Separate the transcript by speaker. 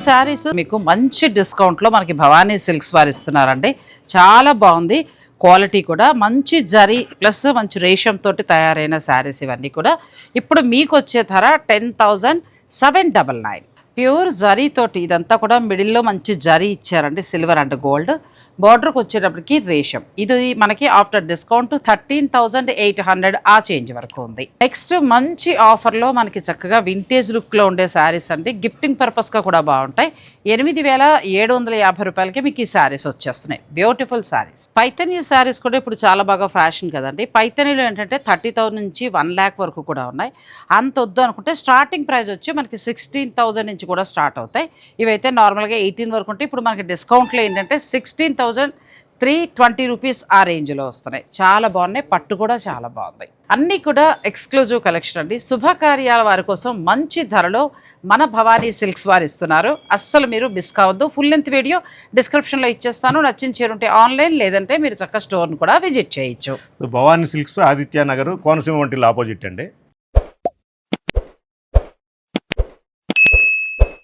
Speaker 1: శారీస్ మీకు మంచి డిస్కౌంట్లో మనకి భవానీ సిల్క్స్ వారు ఇస్తున్నారండి. చాలా బాగుంది. క్వాలిటీ కూడా మంచి జరీ ప్లస్ మంచి రేషం తోటి తయారైన శారీస్ ఇవన్నీ కూడా. ఇప్పుడు మీకు వచ్చే ధర 10,799. ప్యూర్ జరీ తోటి ఇదంతా కూడా మిడిల్లో మంచి జరీ ఇచ్చారండి, సిల్వర్ అండ్ గోల్డ్. బార్డర్కి వచ్చేటప్పటికి రేషం. ఇది మనకి ఆఫ్టర్ డిస్కౌంట్ 13,800 ఆ చేంజ్ వరకు ఉంది. నెక్స్ట్ మంచి ఆఫర్లో మనకి చక్కగా వింటేజ్ లుక్లో ఉండే శారీస్ అండి. గిఫ్టింగ్ పర్పస్గా కూడా బాగుంటాయి. 8,750 రూపాయలకి మీకు ఈ శారీస్ వచ్చేస్తున్నాయి. బ్యూటిఫుల్ శారీస్. పైతనీ శారీస్ కూడా ఇప్పుడు చాలా బాగా ఫ్యాషన్ కదండి. పైతనీలో ఏంటంటే 30,000 నుంచి 1 lakh వరకు కూడా ఉన్నాయి. అంత వద్దు అనుకుంటే స్టార్టింగ్ ప్రైస్ వచ్చి మనకి 16,000 నుంచి కూడా స్టార్ట్ అవుతాయి. ఇవైతే నార్మల్గా 18 వరకు ఉంటాయి. ఇప్పుడు మనకి డిస్కౌంట్లో ఏంటంటే 16,320 రూపీస్ ఆ రేంజ్లో వస్తున్నాయి. చాలా బాగున్నాయి. పట్టు కూడా చాలా బాగుంది. అన్నీ కూడా ఎక్స్క్లూజివ్ కలెక్షన్ అండి. శుభకార్యాల వారి కోసం మంచి ధరలో మన భవానీ సిల్క్స్ వారు ఇస్తున్నారు. అస్సలు మీరు మిస్ కావద్దు. ఫుల్ లెంత్ వీడియో డిస్క్రిప్షన్లో ఇచ్చేస్తాను. నచ్చిన చేరుంటే ఆన్లైన్, లేదంటే మీరు చక్కగా స్టోర్ను కూడా విజిట్ చేయొచ్చు.
Speaker 2: Bhavani silks Aditya Nagar Konaseema until opposite అండి.